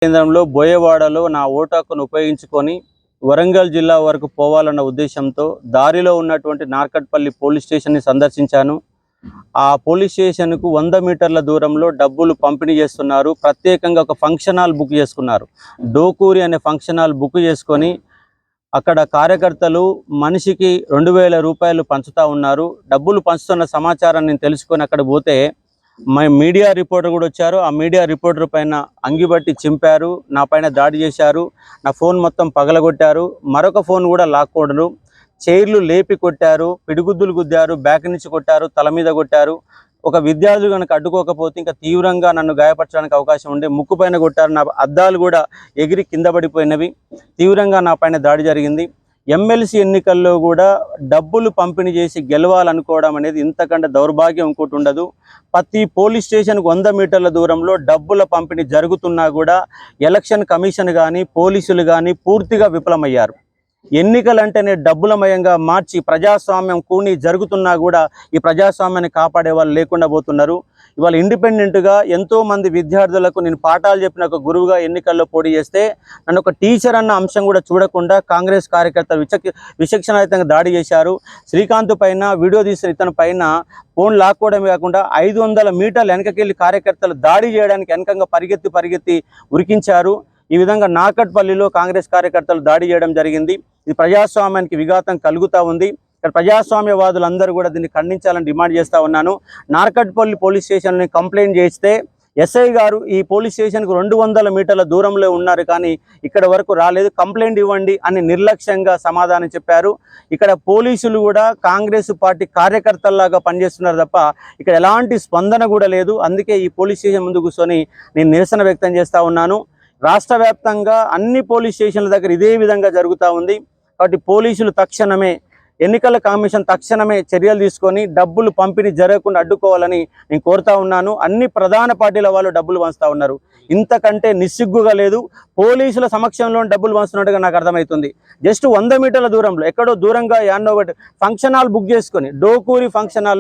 కేంద్రంలో బోయవాడలో నా ఓటు హక్కును ఉపయోగించుకొని వరంగల్ జిల్లా వరకు పోవాలన్న ఉద్దేశంతో దారిలో ఉన్నటువంటి నార్కట్పల్లి పోలీస్ స్టేషన్ని సందర్శించాను. ఆ పోలీస్ స్టేషన్కు 100 మీటర్ల దూరంలో డబ్బులు పంపిణీ చేస్తున్నారు. ప్రత్యేకంగా ఒక ఫంక్షన్ హాల్ బుక్ చేసుకున్నారు. డోకూరి అనే ఫంక్షన్ హాల్ బుక్ చేసుకొని అక్కడ కార్యకర్తలు మనిషికి 2000 రూపాయలు పంచుతూ ఉన్నారు. డబ్బులు పంచుతున్న సమాచారాన్ని నేను తెలుసుకొని అక్కడ పోతే మీడియా రిపోర్టర్ కూడా వచ్చారు. ఆ మీడియా రిపోర్టర్ పైన అంగిబట్టి చింపారు, నా పైన దాడి చేశారు, నా ఫోన్ మొత్తం పగలగొట్టారు, మరొక ఫోన్ కూడా లాక్కోడరు, చైర్లు లేపి కొట్టారు, పిడిగుద్దులు గుద్దారు, బ్యాక్ నుంచి కొట్టారు, తల మీద కొట్టారు. ఒక విద్యార్థులు కనుక అడ్డుకోకపోతే ఇంకా తీవ్రంగా నన్ను గాయపరచడానికి అవకాశం ఉండే. ముక్కు పైన కొట్టారు, నా అద్దాలు కూడా ఎగిరి కింద పడిపోయినవి. తీవ్రంగా నా పైన దాడి జరిగింది. ఎమ్మెల్సీ ఎన్నికల్లో కూడా డబ్బులు పంపిణీ చేసి గెలవాలనుకోవడం అనేది ఇంతకంటే దౌర్భాగ్యం ఇంకోటి ఉండదు. ప్రతి పోలీస్ స్టేషన్కు 100 మీటర్ల దూరంలో డబ్బుల పంపిణీ జరుగుతున్నా కూడా ఎలక్షన్ కమిషన్ కానీ పోలీసులు కానీ పూర్తిగా విఫలమయ్యారు. ఎన్నికలంటేనే డబ్బులమయంగా మార్చి ప్రజాస్వామ్యం కూని జరుగుతున్నా కూడా ఈ ప్రజాస్వామ్యాన్ని కాపాడే వాళ్ళు లేకుండా పోతున్నారు. ఇవాళ ఇండిపెండెంట్గా ఎంతోమంది విద్యార్థులకు నేను పాఠాలు చెప్పిన ఒక గురువుగా ఎన్నికల్లో పోటీ చేస్తే నన్ను ఒక టీచర్ అన్న అంశం కూడా చూడకుండా కాంగ్రెస్ కార్యకర్తలు విచక్షణారహితంగా దాడి చేశారు. శ్రీకాంత్ పైన వీడియో తీసిన ఇతని పైన ఫోన్ లాక్కోవడమే కాకుండా 500 మీటర్లు వెనకకెళ్ళి కార్యకర్తలు దాడి చేయడానికి వెనకంగా పరిగెత్తి ఉరికించారు. ఈ విధంగా నార్కట్పల్లిలో కాంగ్రెస్ కార్యకర్తలు దాడి చేయడం జరిగింది. ఇది ప్రజాస్వామ్యానికి విఘాతం కలుగుతూ ఉంది. ఇక్కడ ప్రజాస్వామ్యవాదులందరూ కూడా దీన్ని ఖండించాలని డిమాండ్ చేస్తూ ఉన్నాను. నార్కట్పల్లి పోలీస్ స్టేషన్ని కంప్లైంట్ చేస్తే ఎస్ఐ గారు ఈ పోలీస్ స్టేషన్కు 200 మీటర్ల దూరంలో ఉన్నారు, కానీ ఇక్కడ వరకు రాలేదు, కంప్లైంట్ ఇవ్వండి అని నిర్లక్ష్యంగా సమాధానం చెప్పారు. ఇక్కడ పోలీసులు కూడా కాంగ్రెస్ పార్టీ కార్యకర్తల్లాగా పనిచేస్తున్నారు తప్ప ఇక్కడ ఎలాంటి స్పందన కూడా లేదు. అందుకే ఈ పోలీస్ స్టేషన్ ముందు కూర్చొని నేను నిరసన వ్యక్తం చేస్తూ ఉన్నాను. రాష్ట్ర వ్యాప్తంగా అన్ని పోలీస్ స్టేషన్ల దగ్గర ఇదే విధంగా జరుగుతూ ఉంది. కాబట్టి పోలీసులు తక్షణమే, ఎన్నికల కమిషన్ తక్షణమే చర్యలు తీసుకొని డబ్బులు పంపిణీ జరగకుండా అడ్డుకోవాలని నేను కోరుతా ఉన్నాను. అన్ని ప్రధాన పార్టీల వాళ్ళు డబ్బులు పంచుతూ ఉన్నారు. ఇంతకంటే నిస్సిగ్గుగా లేదు. పోలీసుల సమక్షంలో డబ్బులు పంచుతున్నట్టుగా నాకు అర్థమవుతుంది. జస్ట్ 100 మీటర్ల దూరంలో ఎక్కడో దూరంగా యాన్నో ఒకటి ఫంక్షన్ హాల్ బుక్ చేసుకొని, డోకూరి ఫంక్షన్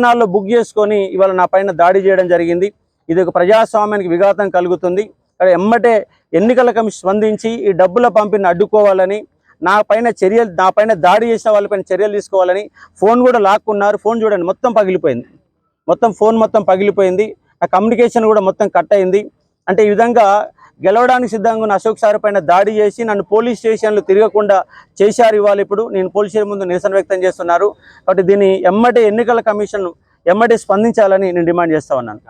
హాల్లో బుక్ చేసుకొని ఇవాళ నా పైన దాడి చేయడం జరిగింది. ఇది ఒక ప్రజాస్వామ్యానికి విఘాతం కలుగుతుంది. అక్కడ ఎమ్మటే ఎన్నికల కమిషన్ స్పందించి ఈ డబ్బుల పంపిణీని అడ్డుకోవాలని, నా పైన దాడి చేసిన వాళ్ళపైన చర్యలు తీసుకోవాలని. ఫోన్ కూడా లాక్కున్నారు. ఫోన్ చూడండి మొత్తం పగిలిపోయింది, ఫోన్ మొత్తం పగిలిపోయింది. నా కమ్యూనికేషన్ కూడా మొత్తం కట్ అయింది. అంటే ఈ విధంగా గెలవడానికి సిద్ధంగా ఉన్న అశోక్ సార్ పైన దాడి చేసి నన్ను పోలీస్ స్టేషన్లు తిరగకుండా చేశారు. ఇవాళ ఇప్పుడు నేను పోలీస్ స్టేషన్ ముందు నిరసన వ్యక్తం చేస్తున్నారు. కాబట్టి దీన్ని ఎమ్మటే ఎన్నికల కమిషన్ ఎమ్మటే స్పందించాలని నేను డిమాండ్ చేస్తా ఉన్నాను.